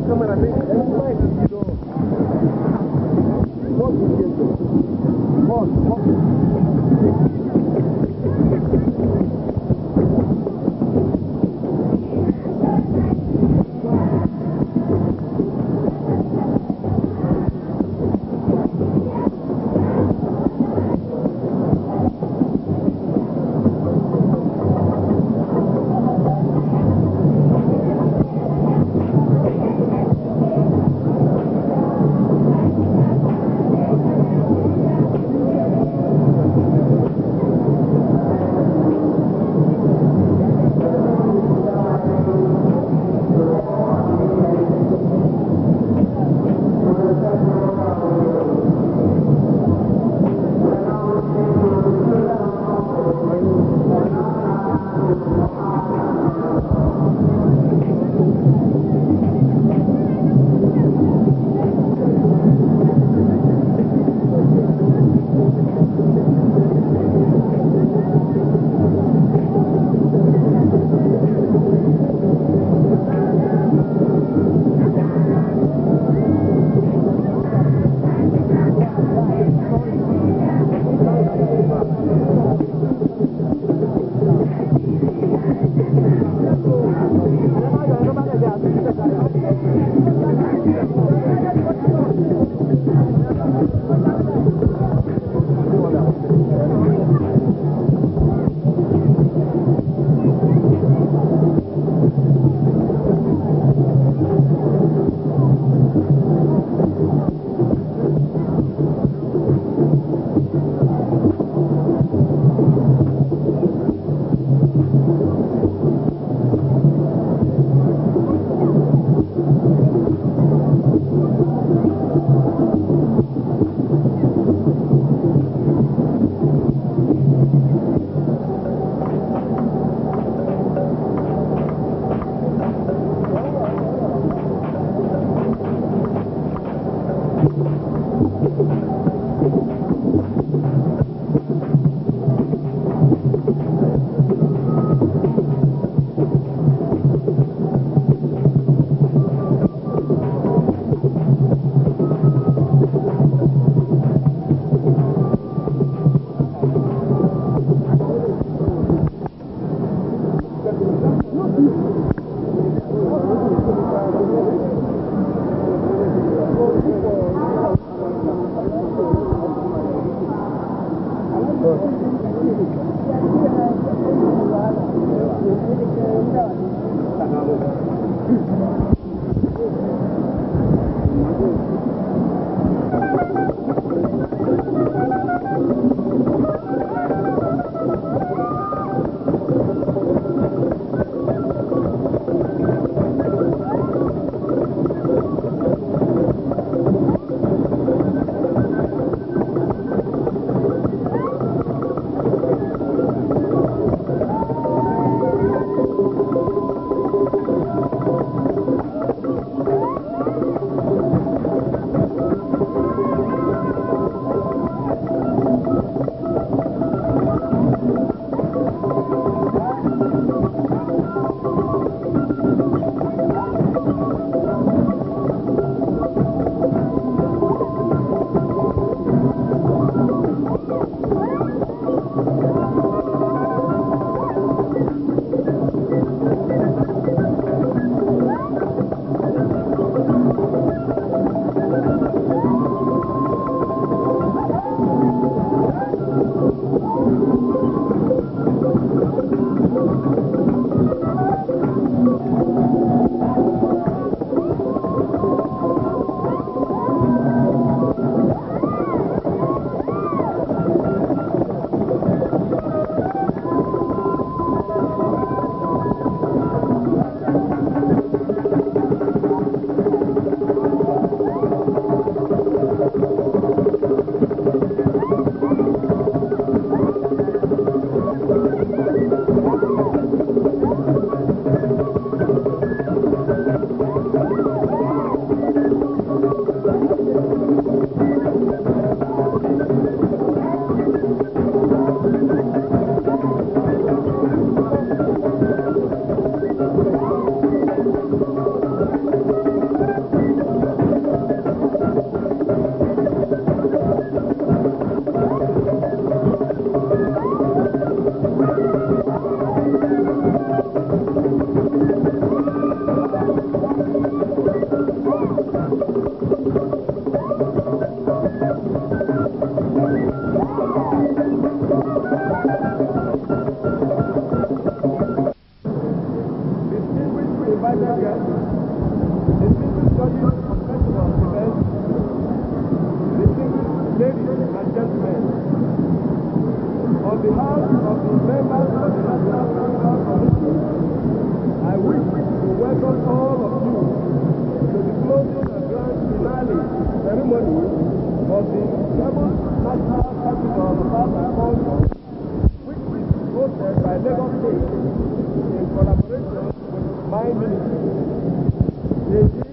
cameraman, é mais do invited guests, distinguished judges of festival events, distinguished ladies and gentlemen, on behalf of the members of the National Festival Committee, I wish to welcome all of you to the closing and grand finale ceremony of the 7th National Festival of Art and Culture, which is hosted by Lagos State in collaboration with my ministry. Indeed,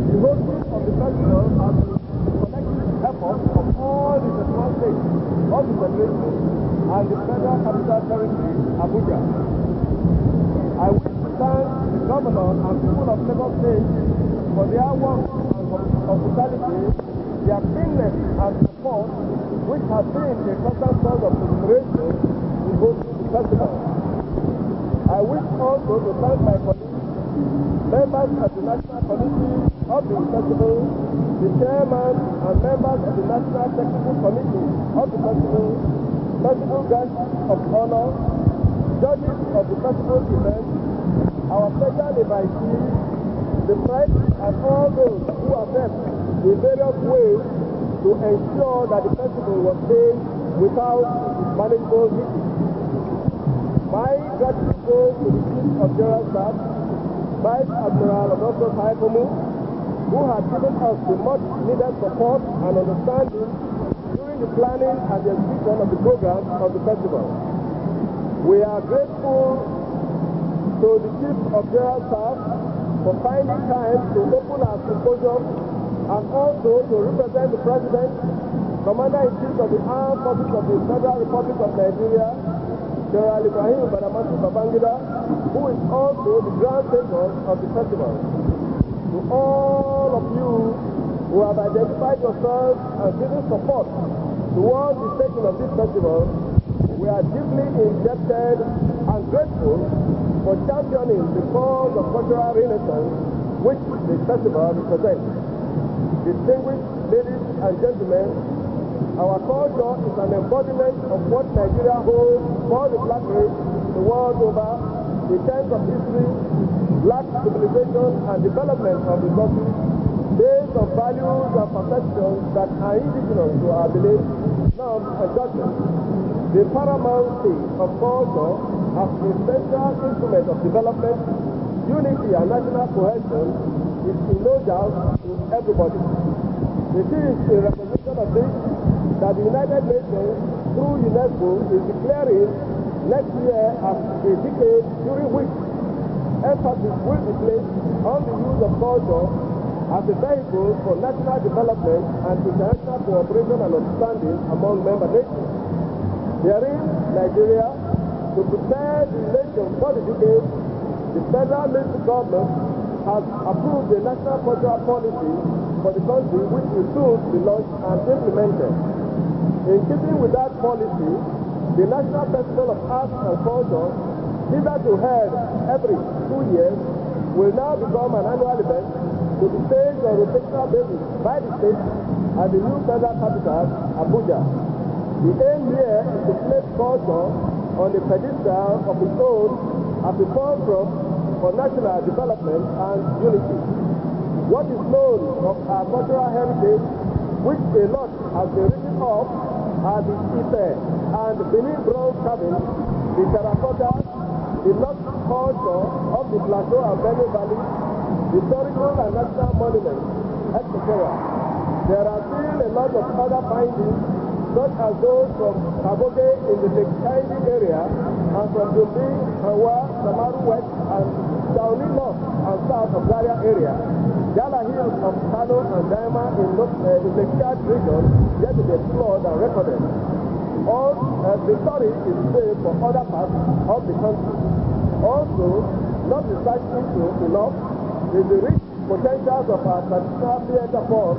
the hosting of the festival has been the collective effort of all the festival states of the Federation and the Federal Capital Territory, Abuja. I wish to thank the governor and people of Lagos State for their work and hospitality, their keenness and support, which has been a constant source of inspiration in hosting the festival. I wish also to thank my colleagues, members of the National Committee of the festival, the chairman and members of the National Technical Committee of the festival, festival guests of honor, judges of the festival event, our special invitees, the press, and all those who have helped in various ways to ensure that the festival was made without manageable issues. My gratitude goes to the Chief of General Staff, Vice Admiral Augustus Haipomu, who has given us the much needed support and understanding during the planning and the execution of the program of the festival. We are grateful to the Chief of General Staff for finding time to open our symposium and also to represent the President, Commander-in-Chief of the Armed Forces of the Federal Republic of Nigeria, General Ibrahim Badamasi Babangida, who is also the Grand Patron of the festival. To all of you who have identified yourselves and given support towards the taking of this festival, we are deeply indebted and grateful for championing the cause of cultural renaissance which the festival represents. Distinguished ladies and gentlemen, our culture is an embodiment of what Nigeria holds for the black race the world over in terms of history, black civilization and development of resources based on values and perceptions that are indigenous to our beliefs, norms and judgments. The paramountcy of culture as a central instrument of development, unity and national cohesion is in no doubt to everybody. It is in recognition of this that the United Nations, through UNESCO, is declaring next year as a decade during which emphasis will be placed on the use of culture as a vehicle for national development and international cooperation and understanding among member nations. Herein, Nigeria, to prepare the nation for the decade, the federal military government has approved a national cultural policy for the country which will soon be launched and implemented. In keeping with that policy, the National Festival of Arts and Culture, hitherto held every 2 years, will now become an annual event to be staged on rotational basis by the state at the new federal capital, Abuja. The aim here is to place culture on the pedestal of its own as a fulcrum for national development and unity. What is known of our cultural heritage, which a lot has been written off, are the Ife and Benin bronze carvings, the terracotta, the lost culture of the Plateau and Benue Valley, historical and national monuments, etc. There are still a lot of other findings, such as those from Kaboge in the Lake Kaindi area, and from Dumbi, Hawa, Samaru West, and Shawnee North and South of Zaria area. Gala Hills of Kano and Daima in the Chad region yet to be explored and recorded. All the story is the same for other parts of the country. Also, not researched into enough is the rich potentials of our traditional theatre form,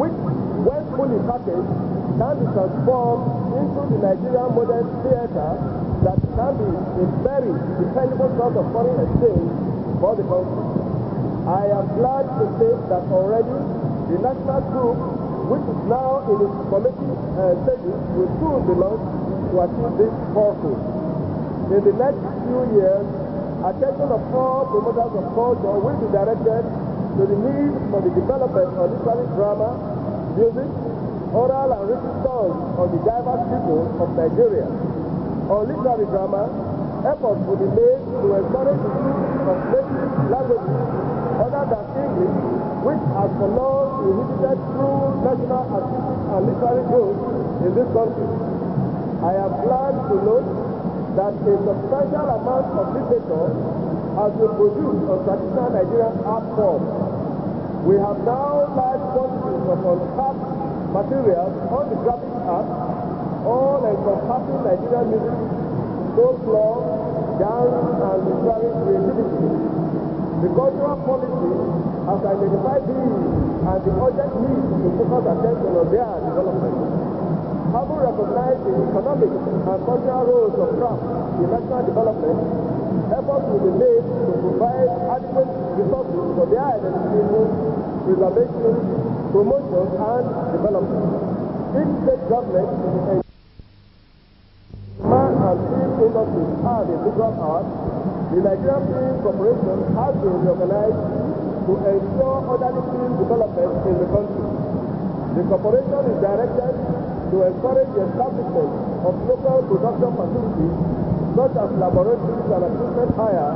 which, when fully packaged, can be transformed into the Nigerian modern theatre that can be a very dependable source of foreign exchange for the country. I am glad to say that already the national group, which is now in its committee stages, will soon be launched to achieve this purpose. In the next few years, attention of all promoters of culture will be directed to the need for the development of literary drama, music, oral and written songs on the diverse peoples of Nigeria. On literary drama, efforts will be made to encourage the use of native languages other than English, which has for long inhibited true national artistic and literary growth in this country. I am glad to note that a substantial amount of literature has been produced on traditional Nigerian art forms. We have now large quantities of untapped materials on the graphic art, all encompassing Nigerian music, folklore, dance, and literary creativity. The cultural policy has identified these and the urgent need to focus attention on their development. Having recognized the economic and cultural roles of craft in national development, efforts will be made to provide adequate resources for their identification, preservation, promotion, and development. Each state government and film industries are the visual art. The Nigerian Film Corporation has been reorganized to ensure orderly film development in the country. The corporation is directed to encourage the establishment of local production facilities such as laboratories and equipment hire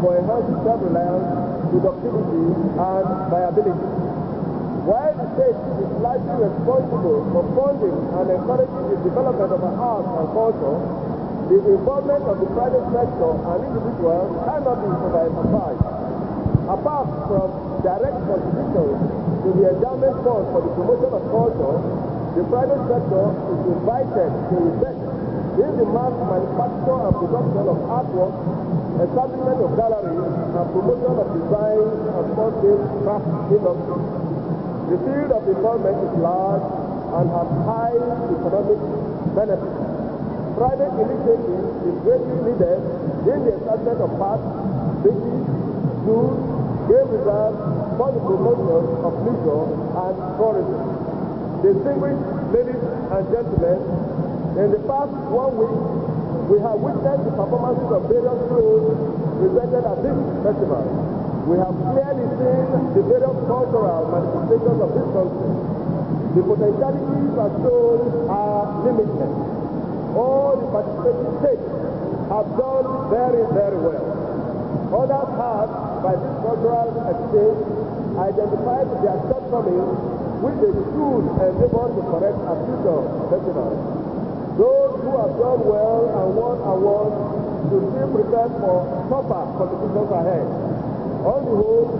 for enhancing self-reliance, productivity, and viability. While the state is largely responsible for funding and encouraging the development of art and culture, the involvement of the private sector and individuals cannot be overemphasized. Apart from direct contributions to the endowment fund for the promotion of culture, the private sector is invited to invest in the mass manufacture and production of artwork, establishment of galleries, and promotion of design and small-scale craft industry. The field of involvement is large and has high economic benefits. Private initiative is greatly needed in the establishment of parks, beaches, zoos, game reserves for the promotion of leisure and tourism. Distinguished ladies and gentlemen, in the past 1 week, we have witnessed the performances of various shows presented at this festival. We have clearly seen the various cultural manifestations of this country. The potentialities as shown are limitless. All the participating states have done very, very well. Others have, by this cultural exchange, identified their shortcomings which they should endeavor to correct at future festivals. Those who have done well and won awards should still prepare for tougher competitions ahead. On the whole,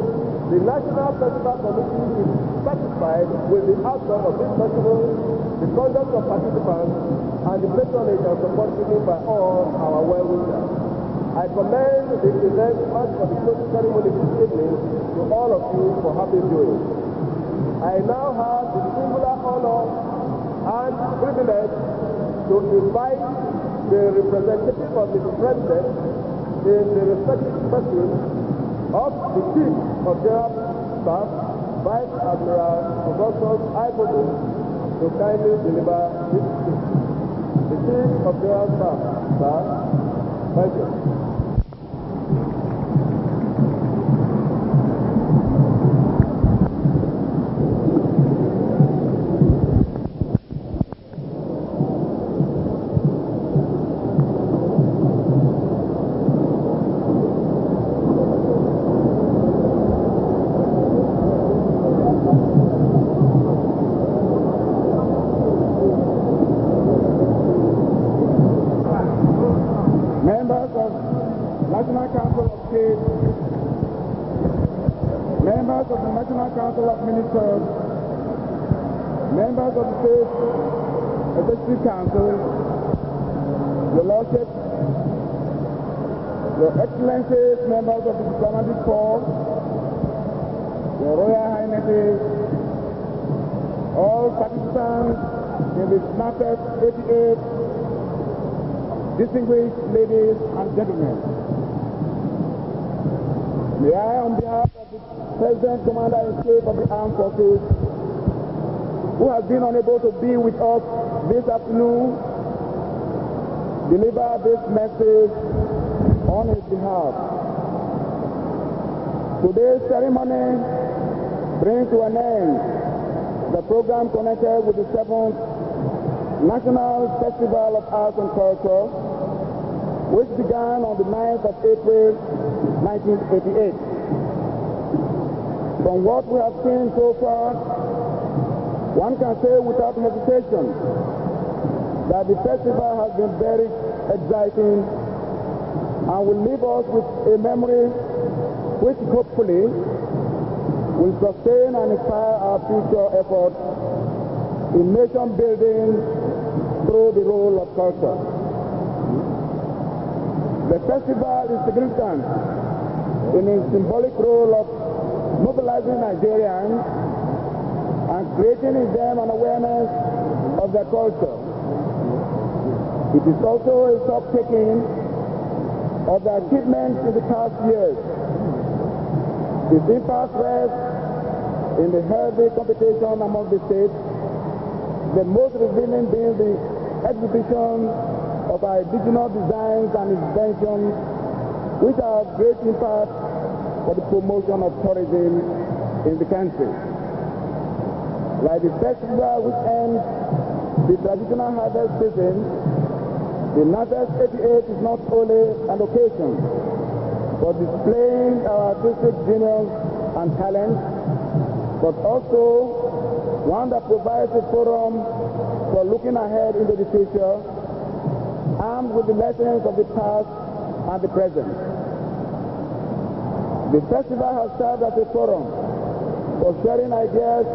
the National Festival Committee is satisfied with the outcome of this festival, the conduct of participants, and the patronage and support given by all our well-wishers. I commend the event planned for the closing ceremony this evening to all of you for happy viewing. I now have the singular honor and privilege to invite the representative of the President in the respective person of the Chief of General Staff, Vice Admiral Augustus Ibobo, to kindly deliver this speech. The Chief of General Staff, sir, thank you. Members of the National Council of Ministers, members of the State Executive Council, Your Lordship, Your Excellencies, members of the Diplomatic Corps, Your Royal Highnesses, all participants in the SNAPES 88, distinguished ladies and gentlemen. May I, on behalf of the President, Commander-in-Chief of the Armed Forces, who has been unable to be with us this afternoon, deliver this message on his behalf. Today's ceremony brings to an end the program connected with the 7th National Festival of Arts and Culture, which began on the 9th of April 1988. From what we have seen so far, one can say without hesitation that the festival has been very exciting and will leave us with a memory which hopefully will sustain and inspire our future efforts in nation building through the role of culture. The festival is significant in its symbolic role of mobilizing Nigerians and creating in them an awareness of their culture. It is also a stock-taking of the achievements in the past years. Its impact rests in the healthy competition among the states, the most revealing being the exhibition of our indigenous designs and inventions, which have great impact for the promotion of tourism in the country. Like the festival which ends the traditional harvest season, the NAFES 88 is not only an occasion for displaying our artistic genius and talent, but also one that provides a forum for looking ahead into the future, armed with the lessons of the past and the present. The festival has served as a forum for sharing ideas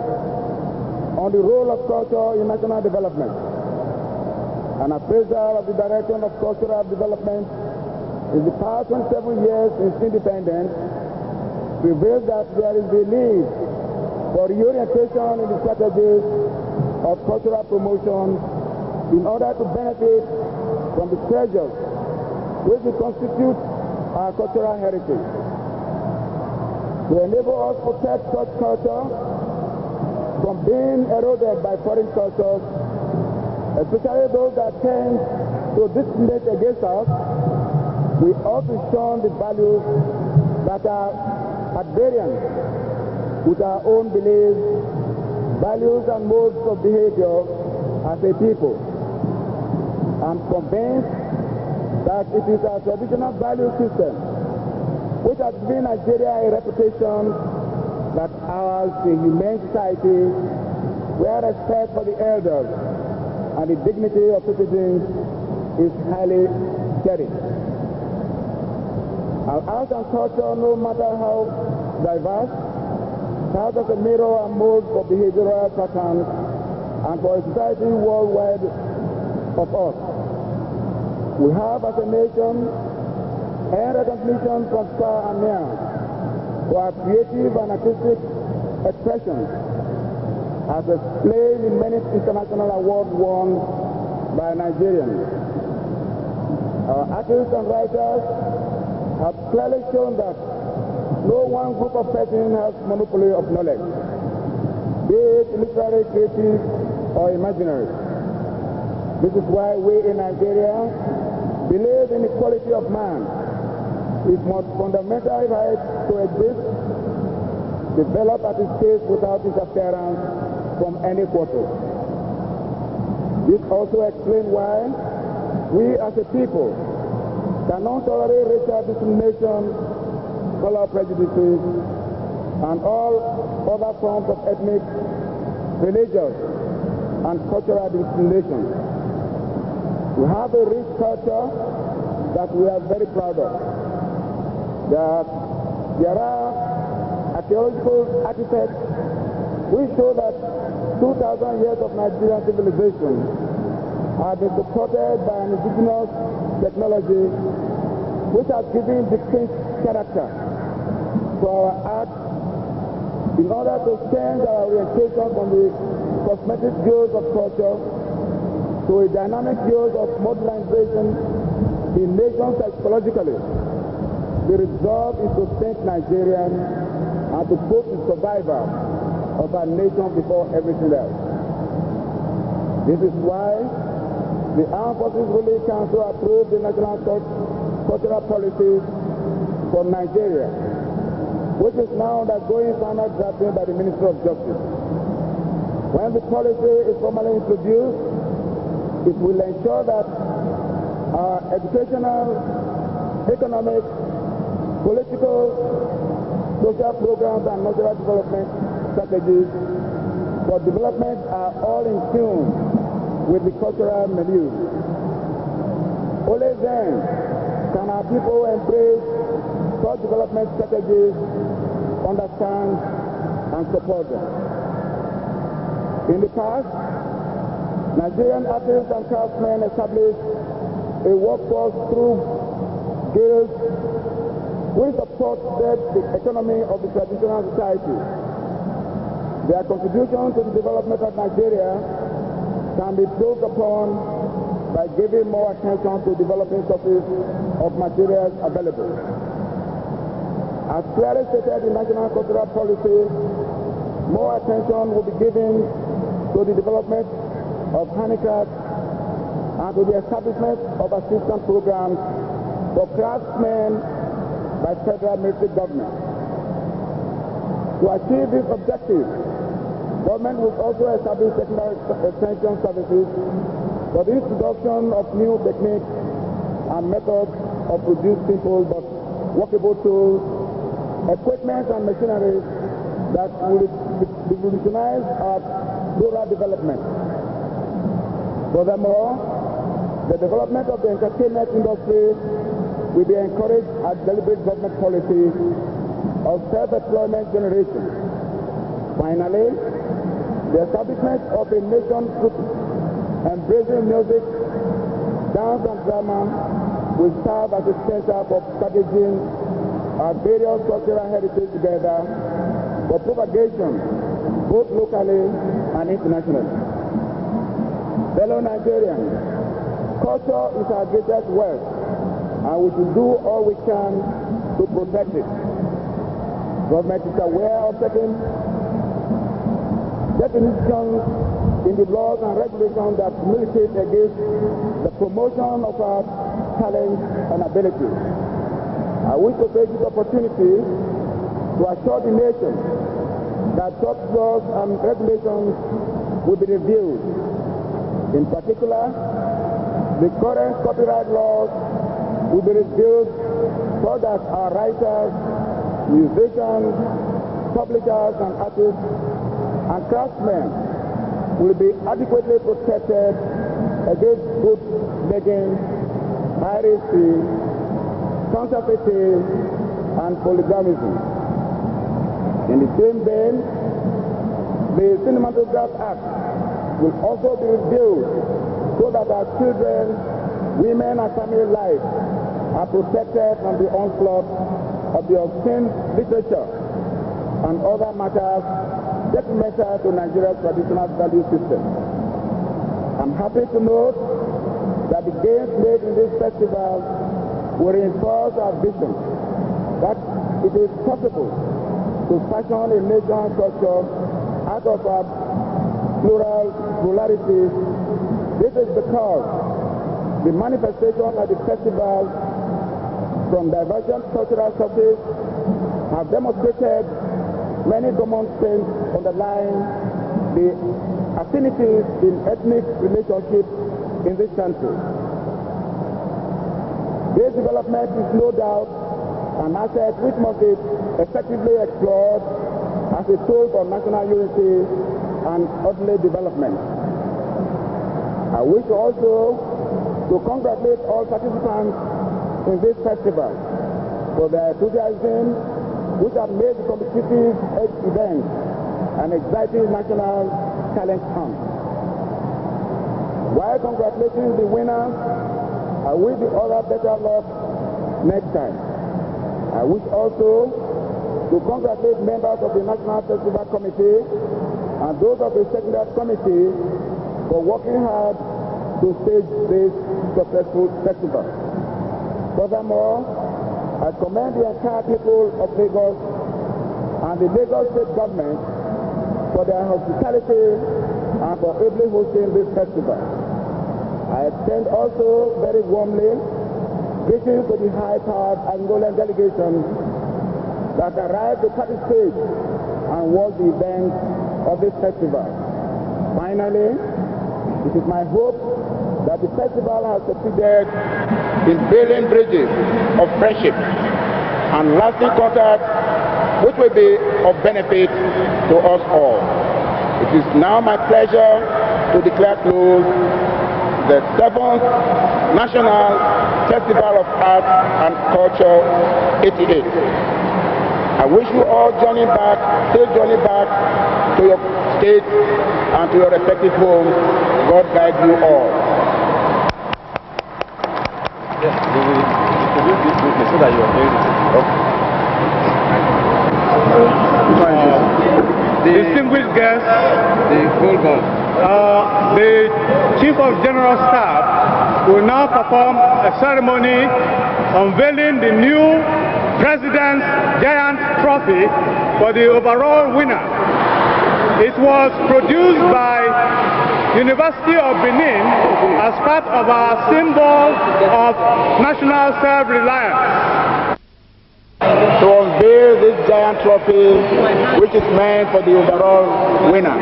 on the role of culture in national development. An appraisal of the direction of cultural development in the past 27 years since independence reveals that there is a need for reorientation in the strategies of cultural promotion in order to benefit from the treasures which constitute our cultural heritage. To enable us to protect such culture from being eroded by foreign cultures, especially those that tend to discriminate against us, we ought to shun the values that are at variance with our own beliefs, values and modes of behavior as a people. I'm convinced that it is our traditional value system which has given Nigeria a reputation that ours is a humane society where respect for the elders and the dignity of citizens is highly cherished. Our arts and culture, no matter how diverse, serves as a mirror and mold for behavioral patterns and for a society worldwide of us. We have as a nation earned recognition from far and near for our creative and artistic expressions, as displayed in many international awards won by Nigerians. Our artists and writers have clearly shown that no one group of persons has monopoly of knowledge, be it literary, creative, or imaginary. This is why we in Nigeria believe in the equality of man, his most fundamental right to exist, develop at his pace without interference from any quarter. This also explains why we as a people cannot tolerate racial discrimination, color prejudices, and all other forms of ethnic, religious, and cultural discrimination. We have a rich culture that we are very proud of. There are archaeological artifacts which show that 2,000 years of Nigerian civilization have been supported by an indigenous technology which has given distinct character to our art in order to change our orientation from the cosmetic views of culture to a dynamic views of modernization in nations psychologically. The resolve is to think Nigerian and to put the survival of our nation before everything else. This is why the Armed Forces Relief Council approved the national cultural policies for Nigeria. which is now undergoing final drafting by the Ministry of Justice. When the policy is formally introduced, it will ensure that our educational, economic, political, social programs and natural development strategies for development are all in tune with the cultural milieu. Only then can our people embrace such development strategies, understand and support them. In the past, Nigerian artists and craftsmen established a workforce through guilds which supported the economy of the traditional society. Their contribution to the development of Nigeria can be built upon by giving more attention to developing sources of materials available. As clearly stated in National Cultural Policy, more attention will be given to the development of handicrafts and to the establishment of assistance programs for craftsmen by federal military government. To achieve this objective, government will also establish technical extension services for the introduction of new techniques and methods of producing simple but workable tools, equipment and machinery that will revolutionize our rural development. Furthermore, the development of the entertainment industry will be encouraged as deliberate government policy of self-employment generation. Finally, the establishment of a nation embracing music, dance and drama will serve as a center for packaging our various cultural heritage together for propagation both locally and internationally. Fellow Nigerians, culture is our greatest wealth, and we should do all we can to protect it. Government is aware of certain definitions in the laws and regulations that militate against the promotion of our talents and abilities. I wish to take this opportunity to assure the nation that such laws and regulations will be reviewed. In particular, the current copyright laws will be reviewed so that our writers, musicians, publishers and artists and craftsmen will be adequately protected against bootlegging, piracy, counterfeiting and polygamism. In the same vein, the Cinematograph Act will also be reviewed so that our children, women and family life are protected from the onslaught of the obscene literature and other matters detrimental to Nigeria's traditional value system. I'm happy to note that the gains made in this festival will reinforce our vision that it is possible to fashion a nation's culture out of our pluralities. This is because the manifestation of the festival from divergent cultural sources have demonstrated many common themes underlying the affinities in ethnic relationships in this country. This development is no doubt an asset which must be effectively explored as a tool for national unity and orderly development. I wish also to congratulate all participants in this festival for their enthusiasm, which have made the competitive event an exciting national talent hunt. While congratulating the winners, I wish the other better luck next time. I wish also to congratulate members of the National Festival Committee and those of the Secretariat Committee for working hard to stage this successful festival. Furthermore, I commend the entire people of Lagos and the Lagos State Government for their hospitality and for ably hosting this festival. I extend also very warmly greetings to the high-powered Angolan delegation that arrived to participate and watch the events of this festival. Finally, it is my hope that the festival has succeeded in building bridges of friendship and lasting contact which will be of benefit to us all. It is now my pleasure to declare closed the 7th National Festival of Art and Culture 88. I wish you all still journey back to your states and to your respective homes. God guide you all. Yes, we will introduce this movement so that you are hearing it. Distinguished guests, the Chief of General Staff will now perform a ceremony unveiling the new President's Giant Trophy for the overall winner. It was produced by University of Benin as part of our symbol of national self-reliance. To unveil this giant trophy, which is meant for the overall winner.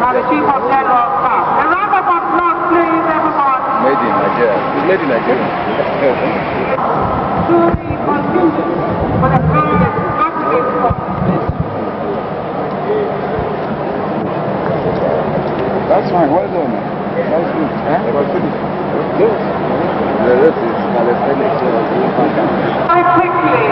By the Chief of General Staff. A round of applause, please, everyone. Made in Nigeria. It's made in Nigeria. To the contingent for the President Activate Force. That's fine. Well done. That's good. Good. The rest is calisthenics. Very quickly.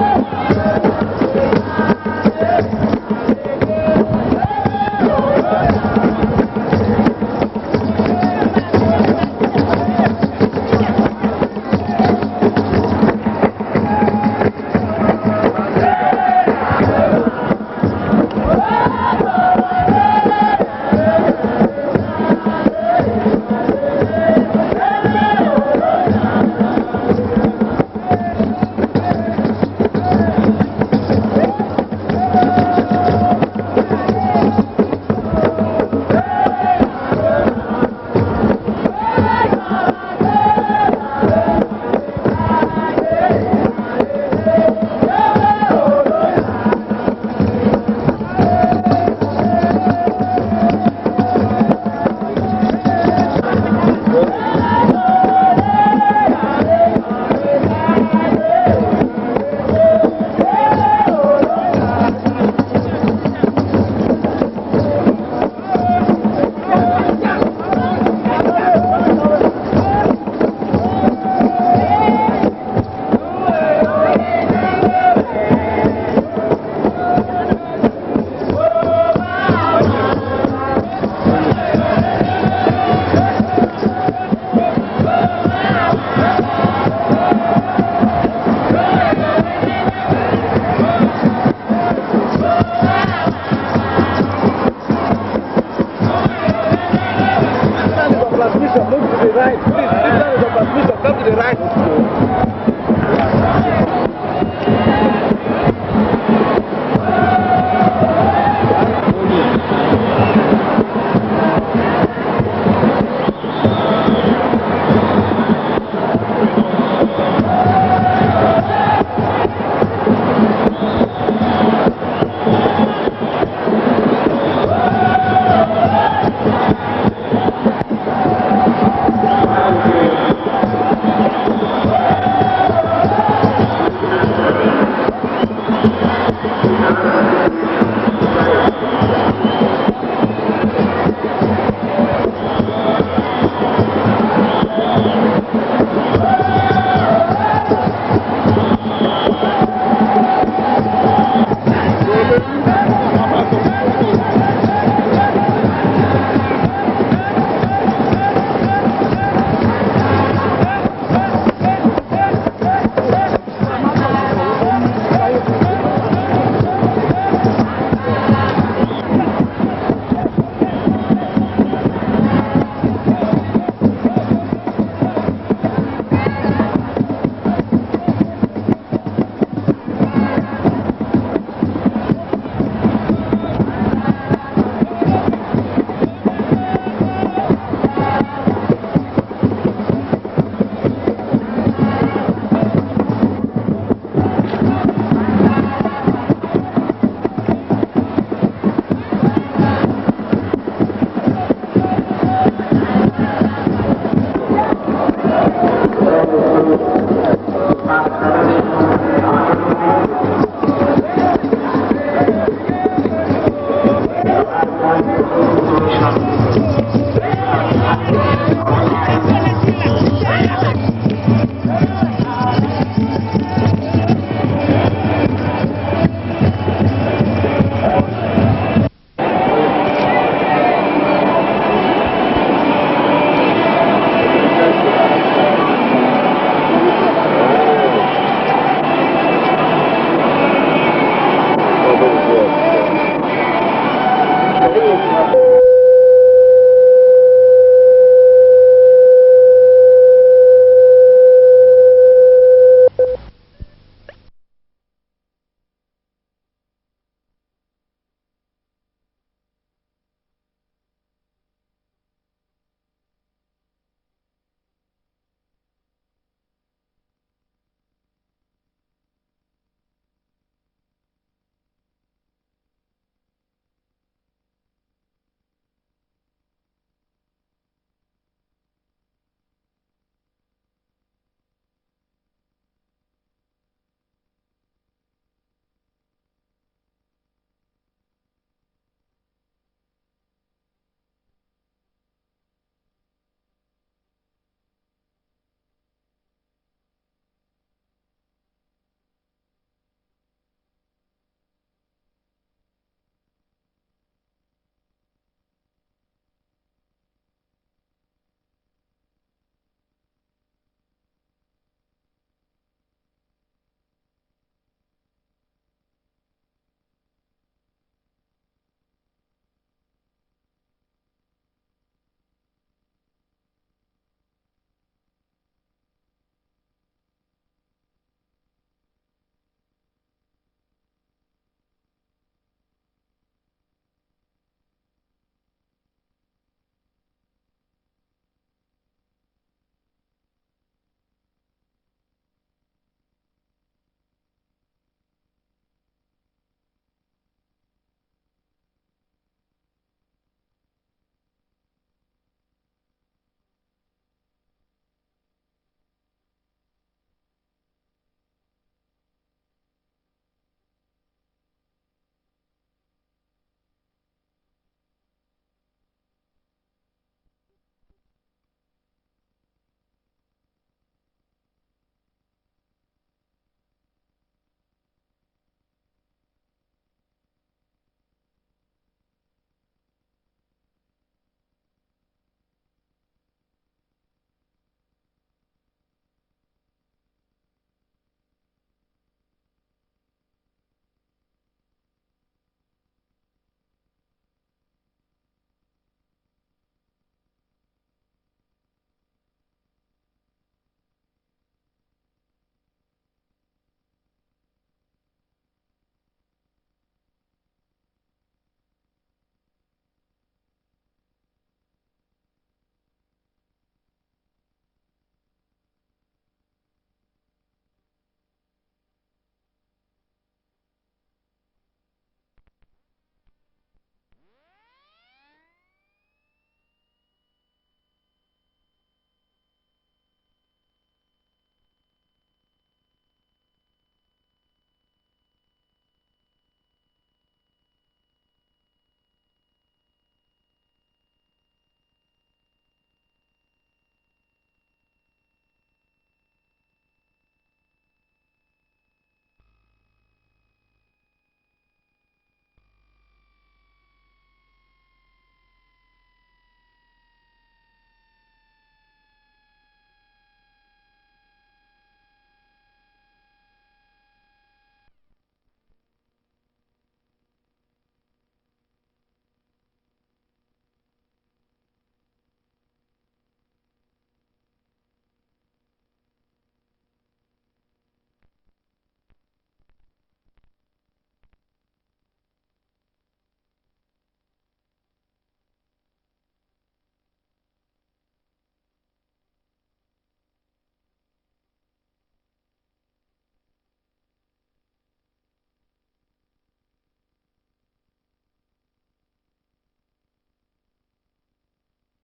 Thank you.